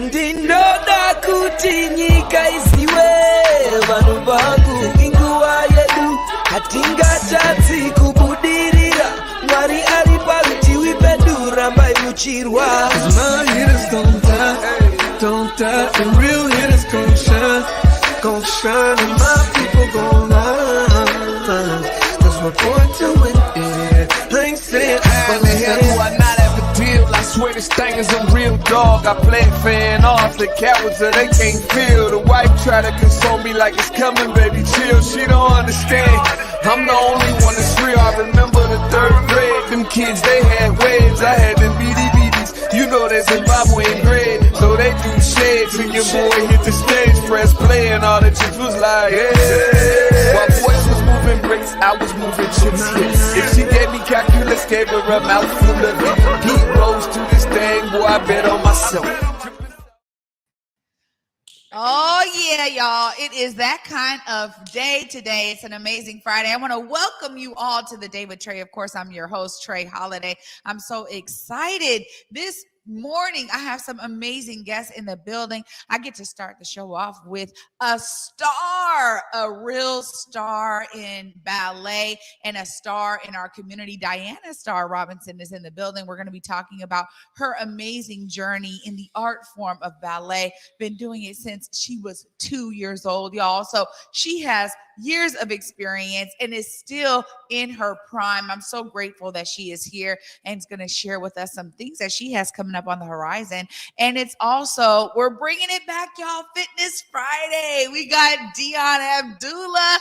Ndinoda kuti nyika isiwe vanhu vangu inguva yedu hatingatadzi kubudirira Mwari ari parutivi pedu rambai muchirwa 'Cause my hitters don't die and real hitters gon' shine and my people gon' rise 'cause we're born to win, yeah. I ain't saying how the hell do I not have a deal? I swear this thing is a real dog. I play it fan off, the cowards that they can't feel. The wife try to console me like it's coming, baby, chill. She don't understand. I'm the only one that's real. I remember the third grade. Them kids, they had waves. I had them BDBs. You know that Zimbabwe ain't bread, so they do shades. And your boy hit the stage, press play, and all the chicks was like, yeah. While boys was moving bricks, I was moving chips. If she gave me calculus, gave her a mouthful of it. Heat rose to this thing, boy, I bet on myself. Oh, yeah, y'all. It is that kind of day today. It's an amazing Friday. I want to welcome you all to the Day with Trae. Of course, I'm your host, Trae Holiday. I'm so excited. This morning, I have some amazing guests in the building. I get to start the show off with a star, a real star in ballet and a star in our community. DianaStarr Robinson is in the building. We're going to be talking about her amazing journey in the art form of ballet. Been doing it since she was 2 years old, y'all. So she has years of experience and is still in her prime. I'm so grateful that she is here and is going to share with us some things that she has coming up on the horizon. And it's also, we're bringing it back, y'all, Fitness Friday. We got Deon Abdullah,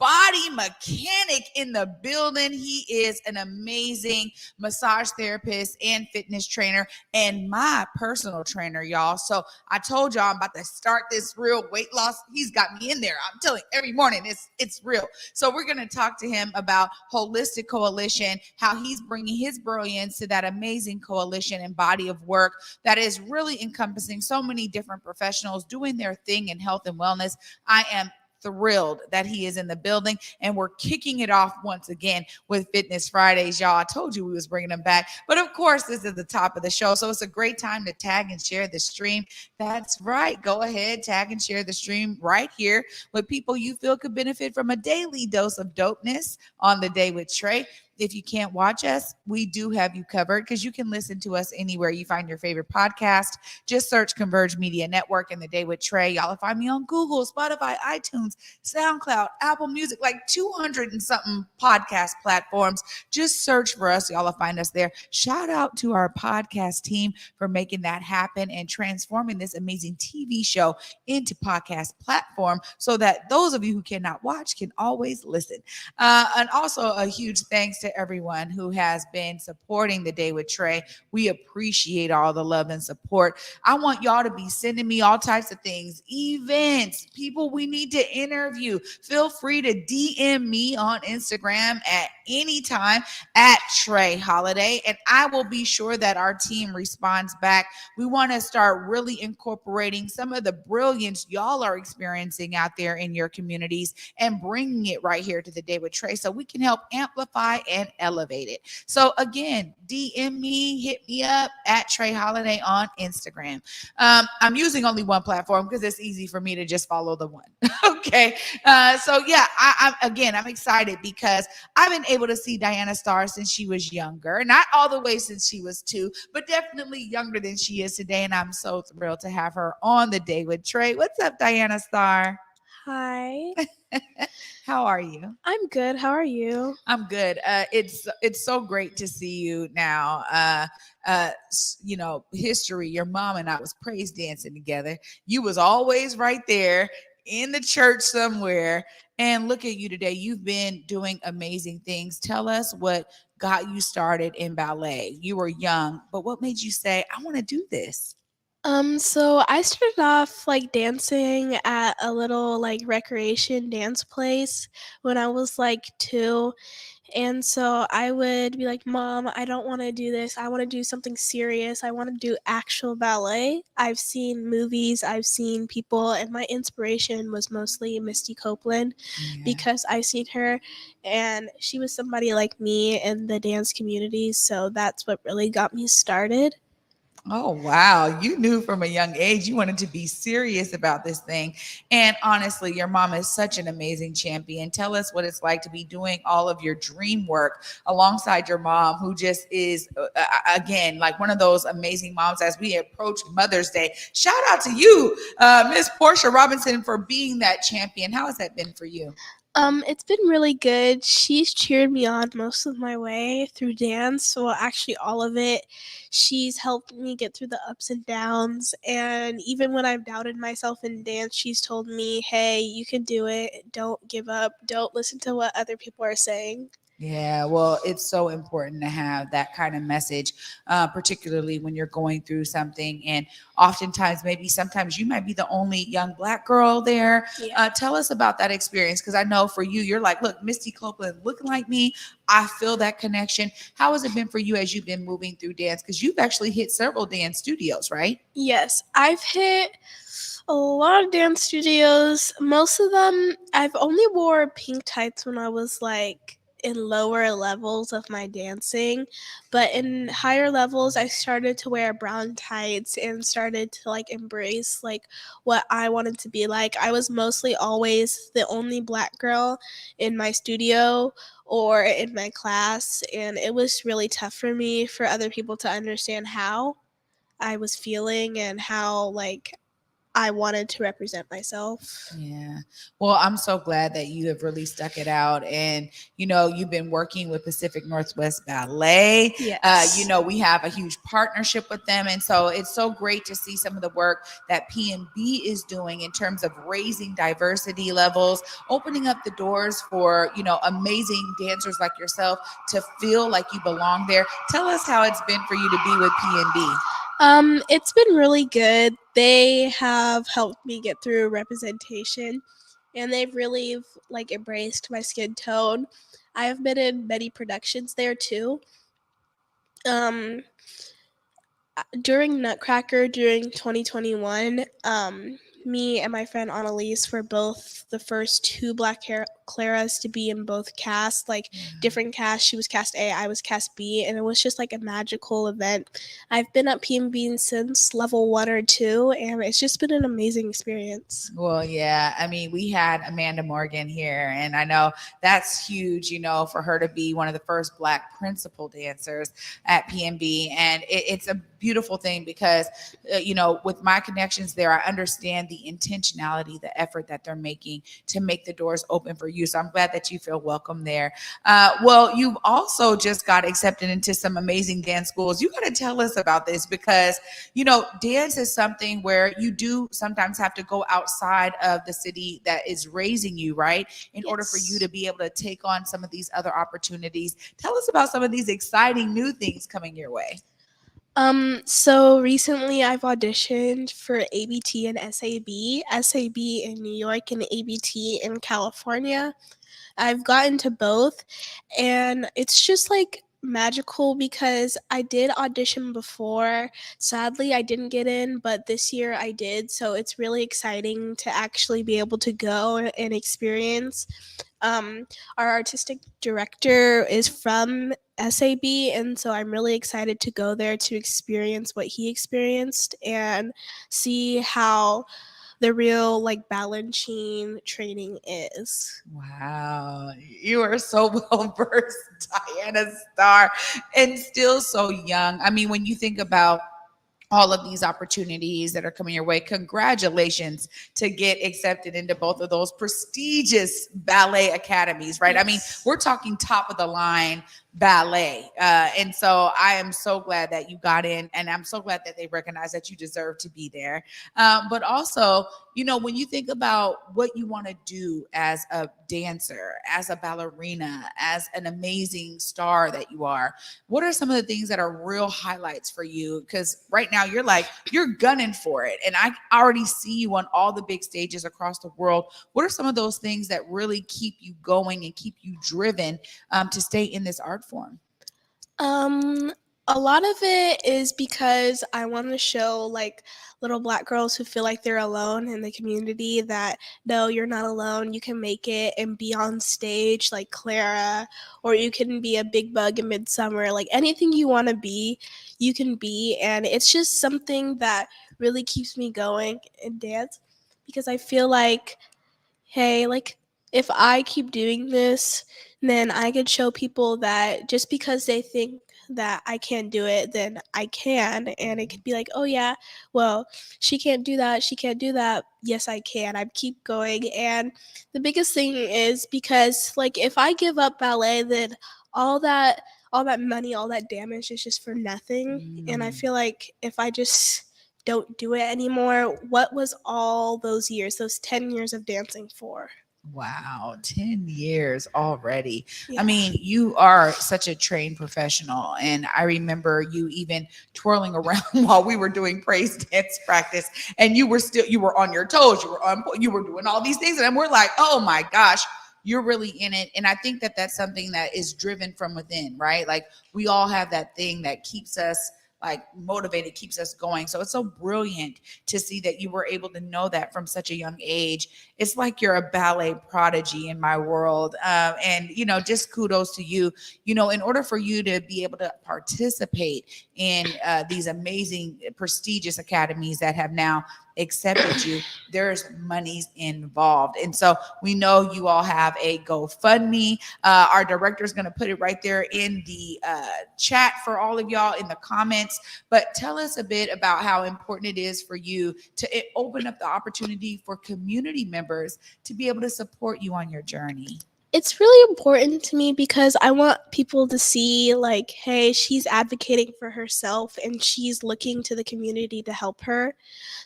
BodiMeChanik in the building. He is an amazing massage therapist and fitness trainer and my personal trainer, y'all. So I told y'all I'm about to start this real weight loss. He's got me in there. I'm telling you, every morning it's real. So we're going to talk to him about Holistic Coalition, how he's bringing his brilliance to that amazing coalition and body of work that is really encompassing so many different professionals doing their thing in health and wellness. I am thrilled that he is in the building, and we're kicking it off once again with Fitness Fridays, y'all. I told you we was bringing them back, but of course this is the top of the show, so it's a great time to tag and share the stream. That's right. Go ahead, tag and share the stream right here with people you feel could benefit from a daily dose of dopeness on the Day with Trae. If you can't watch us, we do have you covered because you can listen to us anywhere you find your favorite podcast. Just search Converge Media Network and the Day with Trae. Y'all will find me on Google, Spotify, iTunes, SoundCloud, Apple Music, like 200 and something podcast platforms. Just search for us. Y'all will find us there. Shout out to our podcast team for making that happen and transforming this amazing TV show into podcast platform so that those of you who cannot watch can always listen. And also a huge thanks to everyone who has been supporting the Day with Trae. We appreciate all the love and support. I want y'all to be sending me all types of things, events, people we need to interview. Feel free to DM me on Instagram at any time at Trae Holiday, and I will be sure that our team responds back. We want to start really incorporating some of the brilliance y'all are experiencing out there in your communities and bringing it right here to the Day with Trae so we can help amplify and elevate it. So again, DM me, hit me up at Trae Holiday on Instagram. I'm using only one platform because it's easy for me to just follow the one. Okay. So yeah, I'm excited because I've been able to see DianaStarr since she was younger, not all the way since she was 2, but definitely younger than she is today. And I'm so thrilled to have her on the Day with Trae. What's up, DianaStarr? Hi. How are you? I'm good. How are you? I'm good. It's so great to see you now. History, your mom and I was praise dancing together. You was always right there in the church somewhere. And look at you today. You've been doing amazing things. Tell us what got you started in ballet. You were young, but what made you say, I want to do this? So I started off dancing at a little recreation dance place when I was 2. And so I would be like, Mom, I don't want to do this. I want to do something serious. I want to do actual ballet. I've seen movies, I've seen people, and my inspiration was mostly Misty Copeland because I've seen her and she was somebody like me in the dance community. So that's what really got me started. Oh, wow. You knew from a young age you wanted to be serious about this thing. And honestly, your mom is such an amazing champion. Tell us what it's like to be doing all of your dream work alongside your mom, who just is, again, like one of those amazing moms as we approach Mother's Day. Shout out to you, Miss Portia Robinson, for being that champion. How has that been for you? It's been really good. She's cheered me on most of my way through dance. Well, actually, all of it. She's helped me get through the ups and downs. And even when I've doubted myself in dance, she's told me, hey, you can do it. Don't give up. Don't listen to what other people are saying. Yeah, well, it's so important to have that kind of message, particularly when you're going through something. And oftentimes, maybe sometimes you might be the only young Black girl there. Yeah. Tell us about that experience, because I know for you, you're like, look, Misty Copeland looking like me. I feel that connection. How has it been for you as you've been moving through dance? Because you've actually hit several dance studios, right? Yes, I've hit a lot of dance studios. Most of them, I've only wore pink tights when I was like in lower levels of my dancing, but in higher levels I started to wear brown tights and started to like embrace like what I wanted to be like. I was mostly always the only Black girl in my studio or in my class, and it was really tough for me for other people to understand how I was feeling and how like I wanted to represent myself. Yeah. Well, I'm so glad that you have really stuck it out. And, you've been working with Pacific Northwest Ballet. Yes. We have a huge partnership with them. And so it's so great to see some of the work that P&B is doing in terms of raising diversity levels, opening up the doors for, amazing dancers like yourself to feel like you belong there. Tell us how it's been for you to be with P&B. It's been really good. They have helped me get through representation, and they've really like embraced my skin tone. I have been in many productions there too. Um, during Nutcracker during 2021, me and my friend Annalise were both the first two Black Claras to be in both casts, like different casts. She was cast A, I was cast B, and it was just like a magical event. I've been at PMB since level 1 or 2, and it's just been an amazing experience. Well, yeah. I mean, we had Amanda Morgan here, and I know that's huge, for her to be one of the first Black principal dancers at PMB. And it's a beautiful thing because, with my connections there, I understand the intentionality, the effort that they're making to make the doors open for you. So I'm glad that you feel welcome there. Well, you've also just got accepted into some amazing dance schools. You got to tell us about this because, dance is something where you do sometimes have to go outside of the city that is raising you, right? In order for you to be able to take on some of these other opportunities. Tell us about some of these exciting new things coming your way. So recently I've auditioned for ABT and SAB in New York and ABT in California. I've gotten to both, and it's just like magical because I did audition before. Sadly, I didn't get in, but this year I did. So it's really exciting to actually be able to go and experience. Our artistic director is from SAB, and so I'm really excited to go there to experience what he experienced and see how the real like Balanchine training is. Wow, you are so well versed, DianaStarr, and still so young. I mean, when you think about all of these opportunities that are coming your way, congratulations to get accepted into both of those prestigious ballet academies, right? Yes. I mean, we're talking top of the line ballet. And so I am so glad that you got in, and I'm so glad that they recognize that you deserve to be there. But also, when you think about what you want to do as a dancer, as a ballerina, as an amazing star that you are, what are some of the things that are real highlights for you? Because right now you're gunning for it. And I already see you on all the big stages across the world. What are some of those things that really keep you going and keep you driven to stay in this art form? A lot of it is because I want to show like little Black girls who feel like they're alone in the community that no, you're not alone. You can make it and be on stage like Clara, or you can be a big bug in Midsummer. Like anything you want to be, you can be. And it's just something that really keeps me going in dance because I feel like, hey, like if I keep doing this, then I could show people that just because they think that I can't do it, then I can. And it could be like, oh, yeah, well, she can't do that. She can't do that. Yes, I can. I keep going. And the biggest thing is because, like, if I give up ballet, then all that money, all that damage is just for nothing. And I feel like if I just don't do it anymore, what was all those years, those 10 years of dancing for? Wow, 10 years already. Yeah. I mean, you are such a trained professional. And I remember you even twirling around while we were doing praise dance practice. And you were on your toes. You were doing all these things. And we're like, oh my gosh, you're really in it. And I think that that's something that is driven from within, right? Like we all have that thing that keeps us like motivated, keeps us going. So it's so brilliant to see that you were able to know that from such a young age. It's like you're a ballet prodigy in my world. And, just kudos to you. In order for you to be able to participate in these amazing, prestigious academies that have now accepted you, there's monies involved. And so we know you all have a GoFundMe. Our director is going to put it right there in the chat for all of y'all in the comments. But tell us a bit about how important it is for you to open up the opportunity for community members to be able to support you on your journey. It's really important to me because I want people to see like, hey, she's advocating for herself and she's looking to the community to help her.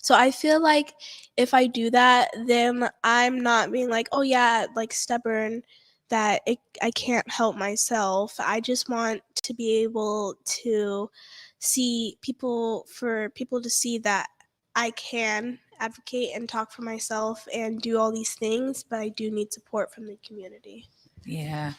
So I feel like if I do that, then I'm not being like, oh yeah, like stubborn that I can't help myself. I just want to be able to see for people to see that I can advocate and talk for myself and do all these things, but I do need support from the community. Yeah.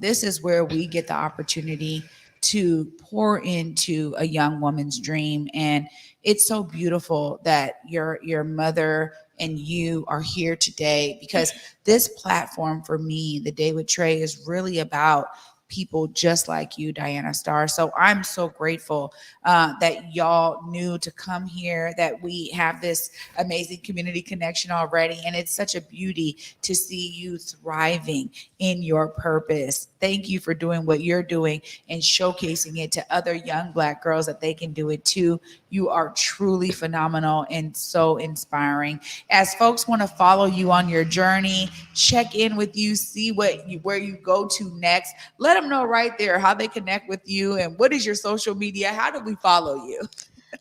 This is where we get the opportunity to pour into a young woman's dream. And it's so beautiful that your mother and you are here today, because this platform for me, the Day with Trae, is really about people just like you, DianaStarr. So I'm so grateful that y'all knew to come here, that we have this amazing community connection already. And it's such a beauty to see you thriving in your purpose. Thank you for doing what you're doing and showcasing it to other young Black girls that they can do it too. You are truly phenomenal and so inspiring. As folks want to follow you on your journey, check in with you, see where you go to next, let them know right there how they connect with you and what is your social media. How do we follow you?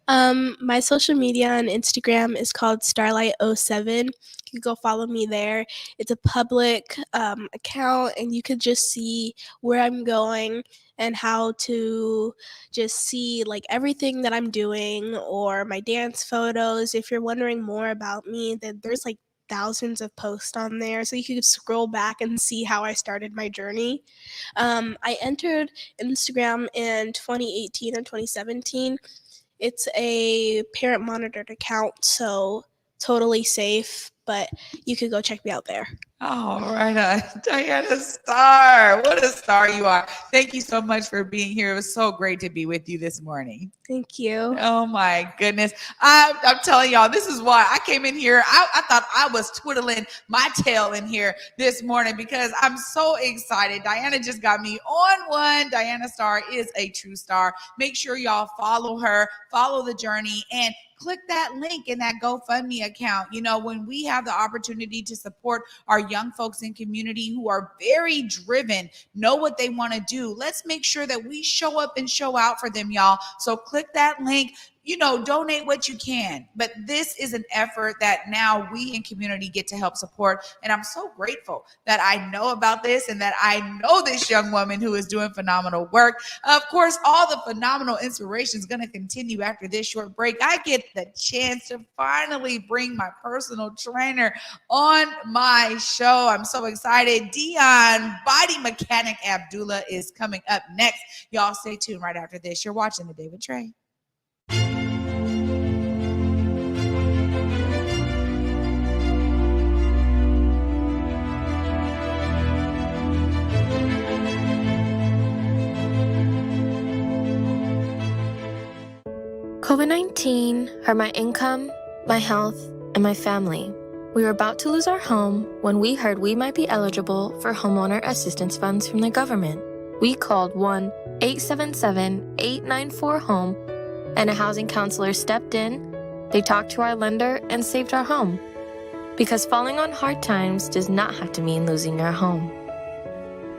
My social media on Instagram is called Starlight07. You can go follow me there. It's a public account, and you could just see where I'm going and how to just see like everything that I'm doing or my dance photos. If you're wondering more about me, then there's like thousands of posts on there, so you could scroll back and see how I started my journey. I entered Instagram in 2018 and 2017. It's a parent monitored account, so totally safe, but you could go check me out there. All right, DianaStarr. What a star you are. Thank you so much for being here. It was so great to be with you this morning. Thank you. Oh my goodness. I'm telling y'all, this is why I came in here. I thought I was twiddling my tail in here this morning because I'm so excited. Diana just got me on one. DianaStarr is a true star. Make sure y'all follow her, follow the journey, and click that link in that GoFundMe account. When we have the opportunity to support our young folks in community who are very driven, know what they want to do, let's make sure that we show up and show out for them, y'all. So click that link. donate what you can. But this is an effort that now we in community get to help support. And I'm so grateful that I know about this and that I know this young woman who is doing phenomenal work. Of course, all the phenomenal inspiration is going to continue after this short break. I get the chance to finally bring my personal trainer on my show. I'm so excited. Deon, BodiMeChanik Abdullah is coming up next. Y'all stay tuned right after this. You're watching The Day with Trae. COVID-19 hurt my income, my health, and my family. We were about to lose our home when we heard we might be eligible for homeowner assistance funds from the government. We called 1-877-894-HOME, and a housing counselor stepped in. They talked to our lender and saved our home. Because falling on hard times does not have to mean losing your home.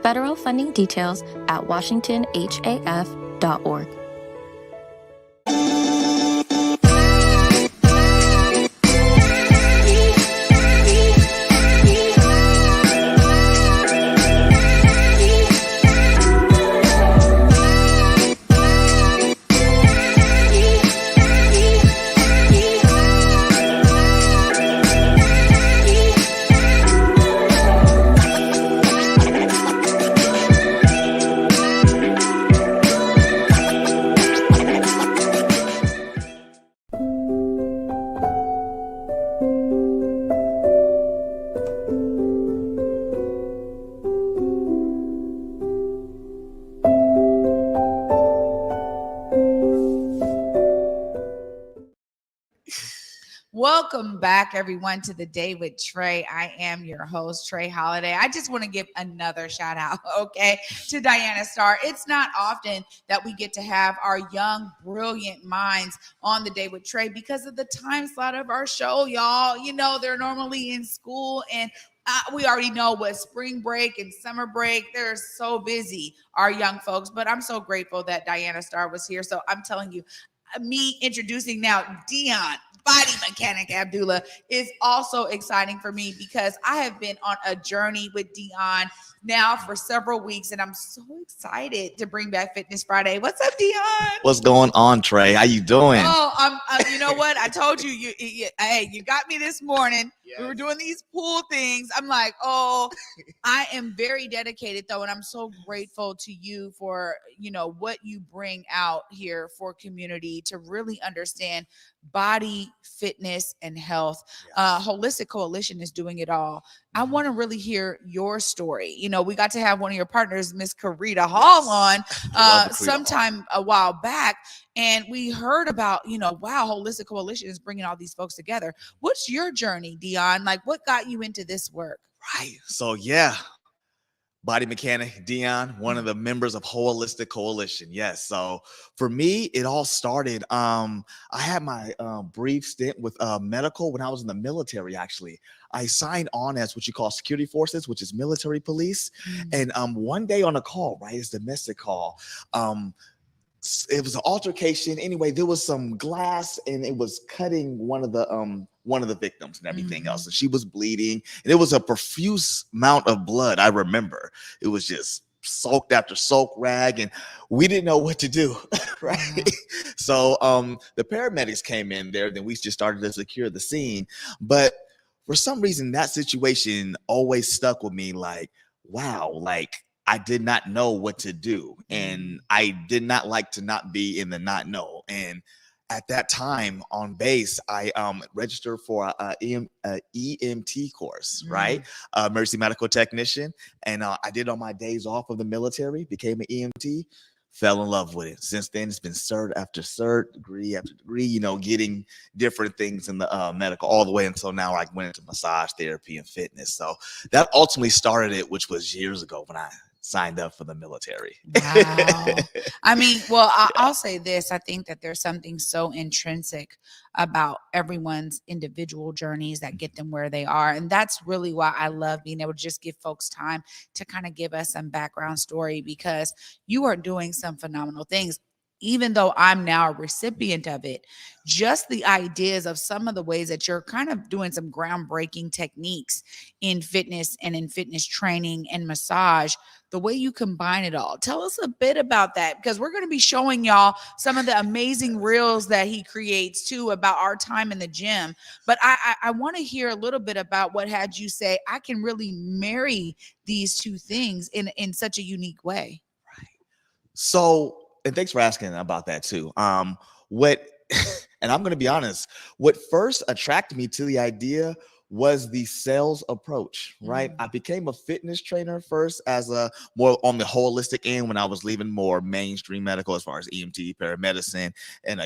Federal funding details at washingtonhaf.org. Welcome back, everyone, to The Day with Trae. I am your host, Trae Holiday. I just want to give another shout out, okay, to DianaStarr. It's not often that we get to have our young, brilliant minds on The Day with Trae because of the time slot of our show, y'all. They're normally in school, and we already know what spring break and summer break, they're so busy, our young folks. But I'm so grateful that DianaStarr was here. So I'm telling you, me introducing now Deon, BodiMeChanik Abdullah, is also exciting for me because I have been on a journey with Deon now for several weeks, and I'm so excited to bring back Fitness Friday. What's up, Deon? What's going on, Trae? How you doing? Oh, you know what? I told you, hey, you got me this morning. Yes. We were doing these pool things. I'm like, oh, I am very dedicated though, and I'm so grateful to you for, what you bring out here for community to really understand body, fitness, and health. Yes. Holistic Coalition is doing it all. I want to really hear your story. We got to have one of your partners, Miss Karita Hall, on sometime a while back. And we heard about, wow, Holistic Coalition is bringing all these folks together. What's your journey, Deon? Like, what got you into this work? Right. So, BodiMeChanik, Deon, one of the members of Holistic Coalition. Yes. So for me, it all started. I had my brief stint with medical when I was in the military, actually. I signed on as what you call security forces, which is military police. Mm-hmm. And one day on a call, right, it's a domestic call. It was an altercation. Anyway, there was some glass and it was cutting one of the victims and everything else. And she was bleeding and it was a profuse amount of blood. I remember it was just soaked after soak rag and we didn't know what to do. Right. Mm-hmm. So the paramedics came in there, then we just started to secure the scene. But for some reason, that situation always stuck with me like, wow, like I did not know what to do. And I did not like to not be in the not know. And at that time on base, I registered for a EMT course, right? Emergency medical technician. And I did it on my days off of the military, became an EMT, fell in love with it. Since then, it's been cert after cert, degree after degree, getting different things in the medical all the way until now I went into massage therapy and fitness. So that ultimately started it, which was years ago when I signed up for the military. Wow. I mean, well, I'll say this. I think that there's something so intrinsic about everyone's individual journeys that get them where they are. And that's really why I love being able to just give folks time to kind of give us some background story because you are doing some phenomenal things. even though I'm now a recipient of it, just the ideas of some of the ways that you're kind of doing some groundbreaking techniques in fitness and in fitness training and massage, the way you combine it all. Tell us a bit about that, because we're going to be showing y'all some of the amazing reels that he creates too about our time in the gym. But I want to hear a little bit about what had you say, I can really marry these two things in such a unique way. So, and thanks for asking about that too. What, and I'm going to be honest, what first attracted me to the idea was the sales approach, right? I became a fitness trainer first as a more on the holistic end when I was leaving more mainstream medical as far as EMT, paramedicine, and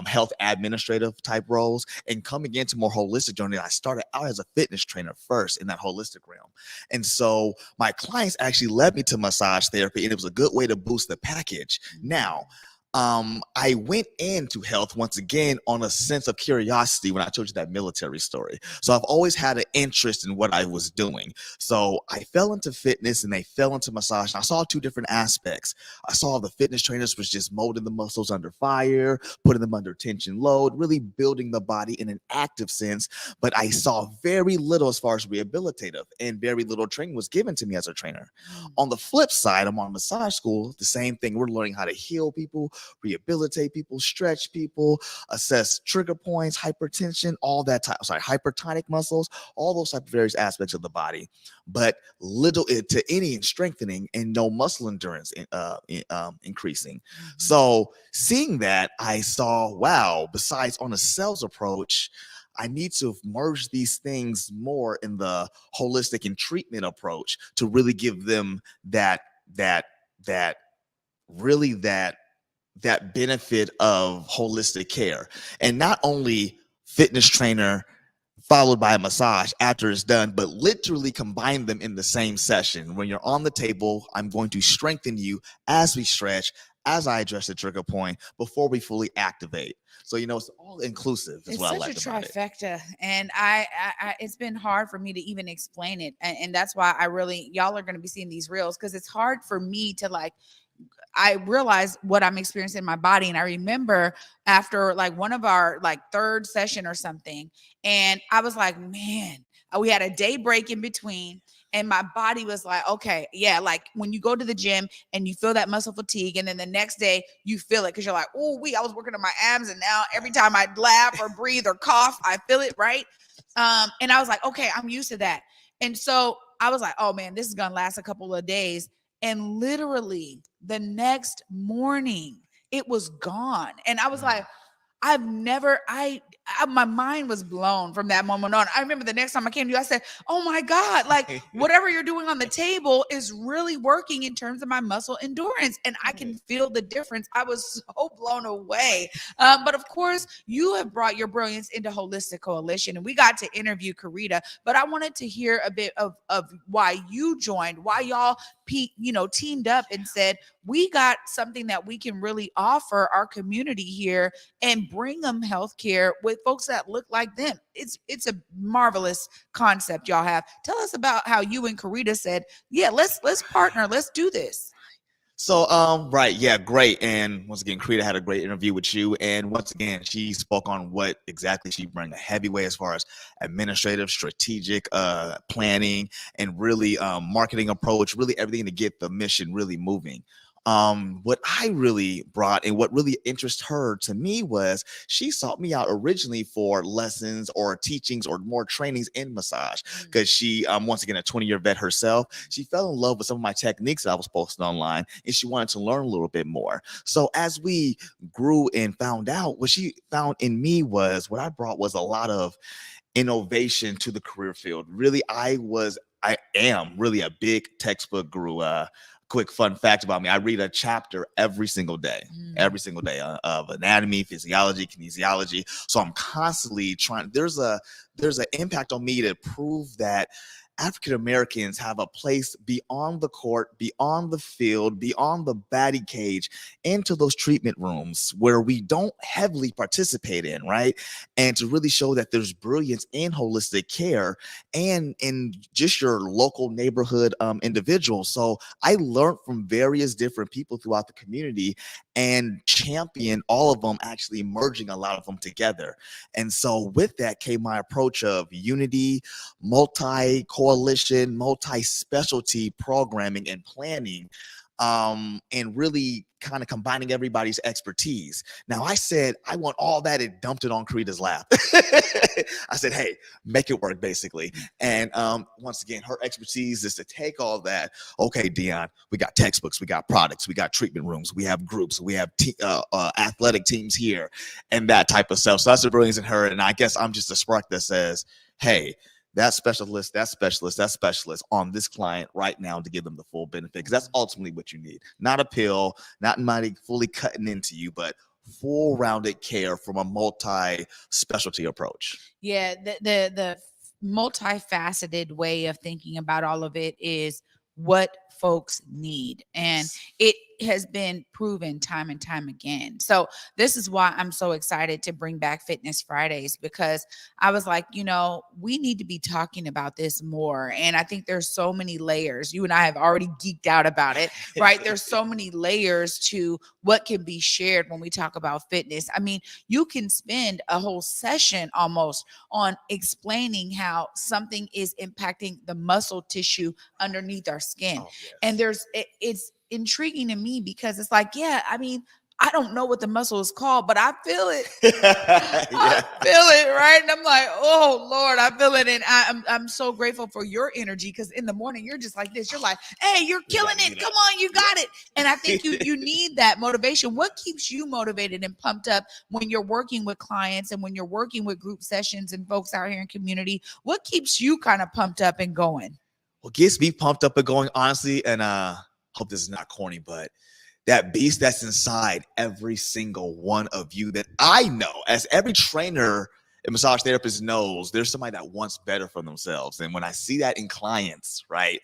health administrative type roles, and coming into more holistic journey. I started out as a fitness trainer first in that holistic realm, and so my clients actually led me to massage therapy, and it was a good way to boost the package. Now, I went into health once again on a sense of curiosity when I told you that military story. So I've always had an interest in what I was doing. So I fell into fitness and they fell into massage. And I saw two different aspects. I saw the fitness trainers was just molding the muscles under fire, putting them under tension load, really building the body in an active sense. But I saw very little as far as rehabilitative, and very little training was given to me as a trainer. On the flip side, I'm on massage school, the same thing. We're learning how to heal people, rehabilitate people, stretch people, assess trigger points, hypertension, all that type, hypertonic muscles, all those type of various aspects of the body, but little to any strengthening and no muscle endurance increasing. So seeing that, I saw, wow, besides on a sales approach, I need to merge these things more in the holistic and treatment approach to really give them that benefit of holistic care. And not only fitness trainer followed by a massage after it's done, but literally combine them in the same session. When you're on the table, I'm going to strengthen you as we stretch, as I address the trigger point before we fully activate. So, it's all inclusive is what I like about it. It's such a trifecta. And I it's been hard for me to even explain it. And that's why y'all are going to be seeing these reels, because it's hard for me to I realize what I'm experiencing in my body. And I remember after one of our third session or something, and I was like, man, we had a day break in between. And my body was like, okay, yeah, when you go to the gym and you feel that muscle fatigue, and then the next day you feel it because you're like, oh, I was working on my abs, and now every time I laugh or breathe or cough, I feel it, right? And I was like, okay, I'm used to that. And so I was like, oh man, this is gonna last a couple of days. And literally the next morning, it was gone. And I was like, my mind was blown from that moment on. I remember the next time I came to you, I said, oh my God, whatever you're doing on the table is really working in terms of my muscle endurance. And I can feel the difference. I was so blown away. But of course, you have brought your brilliance into Holistic Coalition, and we got to interview Karita, but I wanted to hear a bit of why you joined, why y'all teamed up and said, we got something that we can really offer our community here and bring them healthcare with folks that look like them. It's a marvelous concept y'all have. Tell us about how you and Karita said, yeah, let's partner, let's do this. So, right. Yeah, great. And once again, Karita had a great interview with you. And once again, she spoke on what exactly she brings, a heavy way as far as administrative, strategic planning, and really marketing approach, really everything to get the mission really moving. What I really brought and what really interested her to me was she sought me out originally for lessons or teachings or more trainings in massage, because she, once again, a 20-year vet herself, she fell in love with some of my techniques that I was posting online, and she wanted to learn a little bit more. So as we grew and found out, what she found in me was what I brought was a lot of innovation to the career field. Really, I am really a big textbook guru. Quick fun fact about me: I read a chapter every single day of anatomy, physiology, kinesiology. So I'm constantly trying. There's there's an impact on me to prove that African Americans have a place beyond the court, beyond the field, beyond the batting cage, into those treatment rooms where we don't heavily participate in, right? And to really show that there's brilliance in holistic care and in just your local neighborhood individuals. So I learned from various different people throughout the community and champion all of them, actually merging a lot of them together. And so with that came my approach of unity, multi-coalition, multi-specialty programming and planning, and really kind of combining everybody's expertise. Now, I said, I want all that and dumped it on Karita's lap. I said, hey, make it work, basically. And once again, her expertise is to take all that. Okay, Deon, we got textbooks, we got products, we got treatment rooms, we have groups, we have athletic teams here, and that type of stuff. So that's the brilliance in her. And I guess I'm just a spark that says, hey, that specialist on this client right now to give them the full benefit, because that's ultimately what you need. Not a pill, not money fully cutting into you, but full rounded care from a multi-specialty approach. Yeah, the multifaceted way of thinking about all of it is what folks need, and it has been proven time and time again. So this is why I'm so excited to bring back Fitness Fridays, because I was like, we need to be talking about this more. And I think there's so many layers. You and I have already geeked out about it, right? There's so many layers to what can be shared when we talk about fitness. I mean, you can spend a whole session almost on explaining how something is impacting the muscle tissue underneath our skin. Oh, yes. And it's intriguing to me because it's like, yeah, I mean, I don't know what the muscle is called, but I feel it. I feel it, right? And I'm like, oh Lord, I feel it. And I'm so grateful for your energy, because in the morning you're just like this. You're like, hey, you're killing it. Come on, you got it. And I think you need that motivation. What keeps you motivated and pumped up when you're working with clients and when you're working with group sessions and folks out here in community? What keeps you kind of pumped up and going? What gets me pumped up and going, honestly, and hope this is not corny, but that beast that's inside every single one of you that I know, as every trainer and massage therapist knows, there's somebody that wants better for themselves. And when I see that in clients, right,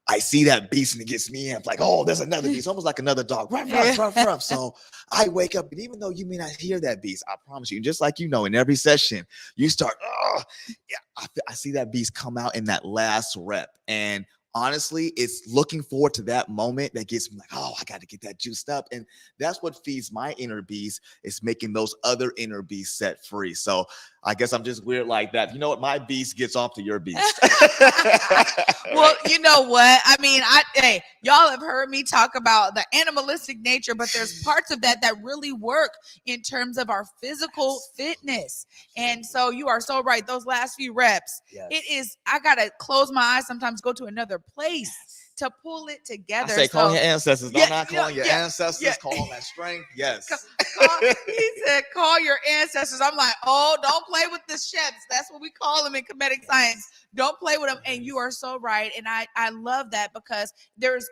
I see that beast and it gets me. I'm like, oh, there's another beast, almost like another dog. Ruff, ruff, ruff, ruff. So I wake up, and even though you may not hear that beast, I promise you, just like in every session, you start, I see that beast come out in that last rep. And honestly, it's looking forward to that moment that gets me like, oh, I got to get that juiced up. And that's what feeds my inner beast, is making those other inner beasts set free. So I guess I'm just weird like that. You know what? My beast gets off to your beast. Well, you know what? I mean, hey, y'all have heard me talk about the animalistic nature, but there's parts of that really work in terms of our physical fitness. And so you are so right. Those last few reps, it is, I got to close my eyes sometimes, go to another place to pull it together. I say, call your ancestors. Don't not call your ancestors. Call that strength. Yes. He said, call your ancestors. I'm like, oh, don't play with the chefs. That's what we call them in comedic science. Don't play with them. And you are so right. And I love that, because there's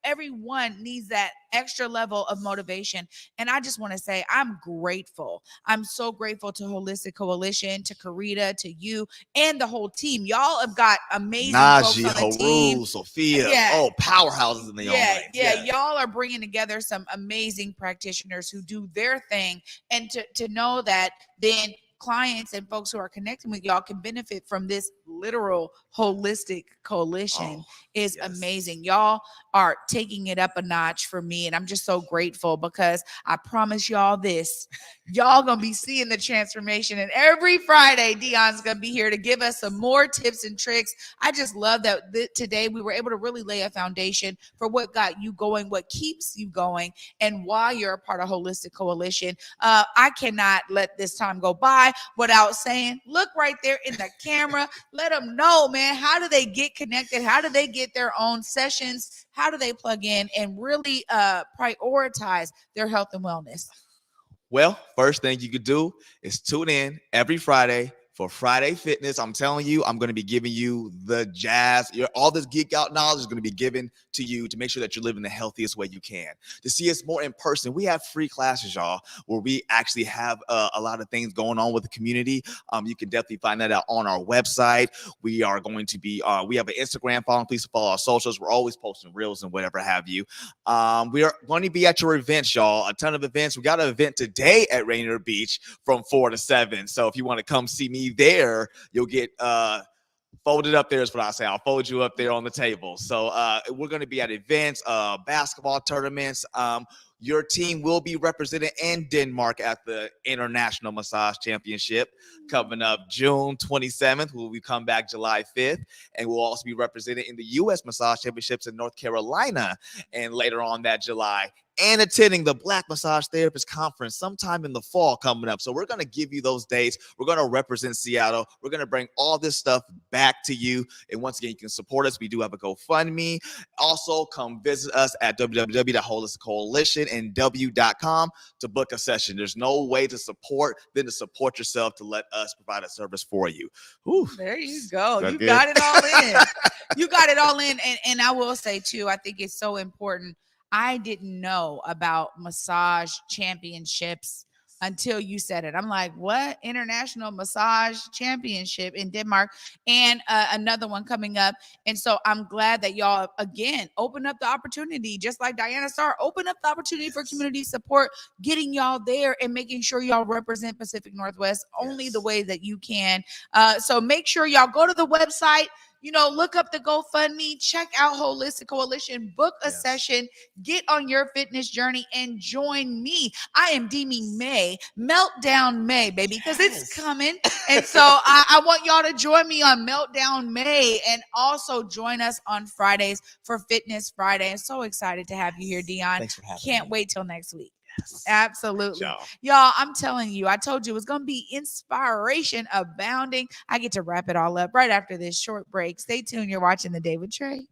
everyone needs that extra level of motivation. And I just want to say, I'm grateful. I'm so grateful to Holistic Coalition, to Karita, to you, and the whole team. Y'all have got amazing Najee, folks on the team. Haru, Sophia. Oh, powerhouses in the own right. Yeah. Y'all are bringing together some amazing practitioners who do their thing. And to know that then clients and folks who are connecting with y'all can benefit from this literal holistic coalition is amazing. Y'all are taking it up a notch for me, and I'm just so grateful, because I promise y'all this, y'all gonna be seeing the transformation. And every Friday, Deon's gonna be here to give us some more tips and tricks. I just love that today we were able to really lay a foundation for what got you going, what keeps you going, and why you're a part of Holistic Coalition. I cannot let this time go by without saying, look right there in the camera. Let them know, man, how do they get connected? How do they get their own sessions? How do they plug in and really prioritize their health and wellness? Well, first thing you could do is tune in every Friday for Friday Fitness. I'm telling you, I'm going to be giving you the jazz. All this geek out knowledge is going to be given to you to make sure that you're living the healthiest way you can. To see us more in person, we have free classes, y'all, where we actually have a lot of things going on with the community. You can definitely find that out on our website. We are going to be, we have an Instagram following. Please follow our socials. We're always posting reels and whatever have you. We are going to be at your events, y'all. A ton of events. We got an event today at Rainier Beach from 4 to 7. So if you want to come see me there, you'll get folded up there is what I say. I'll fold you up there on the table. So we're going to be at events, basketball tournaments. Your team will be represented in Denmark at the International Massage Championship coming up June 27th. We'll come back July 5th. And we'll also be represented in the U.S. Massage Championships in North Carolina and later on that July. And attending the Black Massage Therapist Conference sometime in the fall coming up. So we're going to give you those dates. We're going to represent Seattle. We're going to bring all this stuff back to you. And once again, you can support us. We do have a GoFundMe. Also, come visit us at www.holisticcoalitionandw.com to book a session. There's no way to support than to support yourself to let us provide a service for you. Whew. There you go. You good? got it all in. You got it all in. And I will say, too, I think it's so important. I didn't know about massage championships until you said it. I'm like, what? International Massage Championship in Denmark and another one coming up. And so I'm glad that y'all, again, open up the opportunity, just like DianaStarr, open up the opportunity for community support, getting y'all there and making sure y'all represent Pacific Northwest only the way that you can. So make sure y'all go to the website, look up the GoFundMe, check out Holistic Coalition, book a session, get on your fitness journey, and join me. I am deeming May, Meltdown May, baby, because it's coming. And so I want y'all to join me on Meltdown May and also join us on Fridays for Fitness Friday. I'm so excited to have you here, Deon. Thanks for having Can't me. wait till next week. Absolutely. Y'all, I'm telling you, I told you it was going to be inspiration abounding. I get to wrap it all up right after this short break. Stay tuned. You're watching The Day with Trae.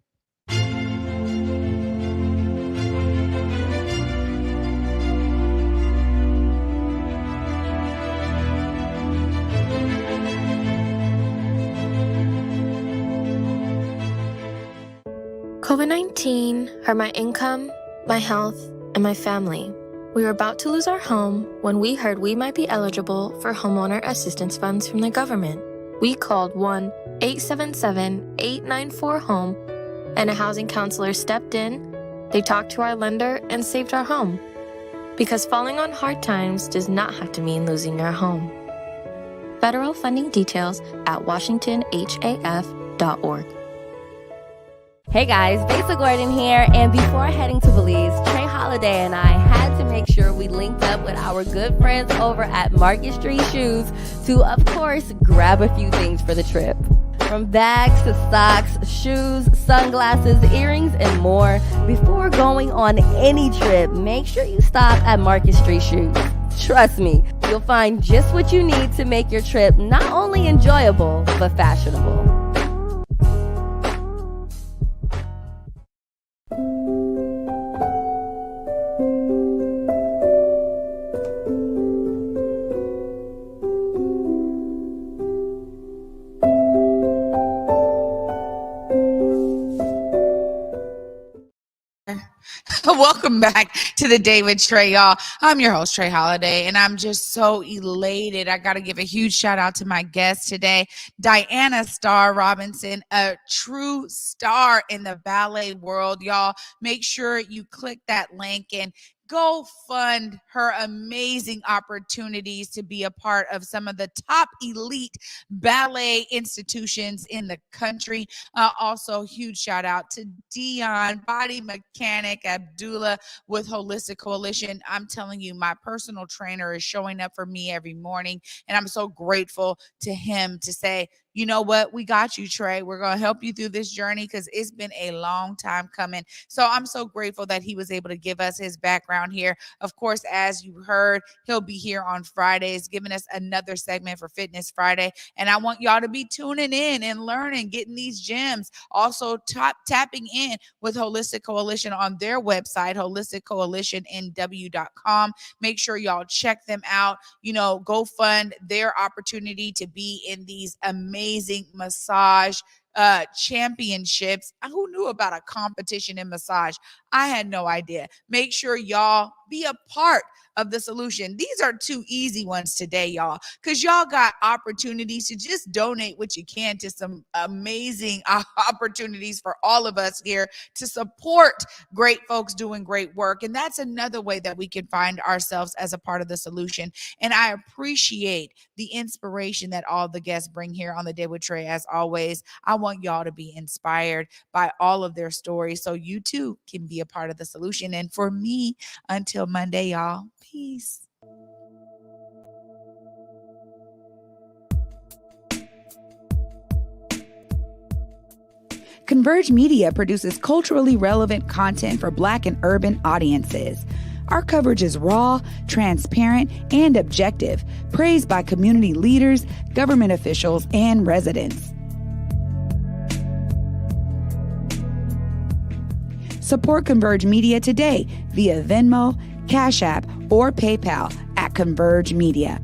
COVID-19 hurt my income, my health, and my family. We were about to lose our home when we heard we might be eligible for homeowner assistance funds from the government. We called 1-877-894-HOME, and a housing counselor stepped in. They talked to our lender and saved our home. Because falling on hard times does not have to mean losing your home. Federal funding details at washingtonhaf.org. Hey guys, Basic Gordon here, and before heading to Belize, Trae Holiday and I had to make sure we linked up with our good friends over at Market Street Shoes to, of course, grab a few things for the trip. From bags to socks, shoes, sunglasses, earrings, and more. Before going on any trip, make sure you stop at Market Street Shoes. Trust me, you'll find just what you need to make your trip not only enjoyable, but fashionable. Welcome back to The Day with Trae, y'all. I'm your host, Trae Holiday, and I'm just so elated. I got to give a huge shout out to my guest today, DianaStarr Robinson, a true star in the ballet world, y'all. Make sure you click that link and go fund her amazing opportunities to be a part of some of the top elite ballet institutions in the country. Also, huge shout out to Deon, BodiMeChanik, Abdullah with Holistic Coalition. I'm telling you, my personal trainer is showing up for me every morning, and I'm so grateful to him to say, you know what? We got you, Trae. We're going to help you through this journey because it's been a long time coming. So I'm so grateful that he was able to give us his background here. Of course, as you heard, he'll be here on Fridays, giving us another segment for Fitness Friday. And I want y'all to be tuning in and learning, getting these gems. Also tapping in with Holistic Coalition on their website, holisticcoalitionnw.com. Make sure y'all check them out. Go fund their opportunity to be in these amazing massage championships. Who knew about a competition in massage? I had no idea. Make sure y'all be a part of the solution. These are 2 easy ones today, y'all, because y'all got opportunities to just donate what you can to some amazing opportunities for all of us here to support great folks doing great work. And that's another way that we can find ourselves as a part of the solution. And I appreciate the inspiration that all the guests bring here on The Day with Trae. As always, I want y'all to be inspired by all of their stories so you too can be a part of the solution. And for me, until Monday, y'all, peace. Converge Media produces culturally relevant content for Black and urban audiences. Our coverage is raw, transparent, and objective, praised by community leaders, government officials, and residents. Support Converge Media today via Venmo, Cash App, or PayPal at Converge Media.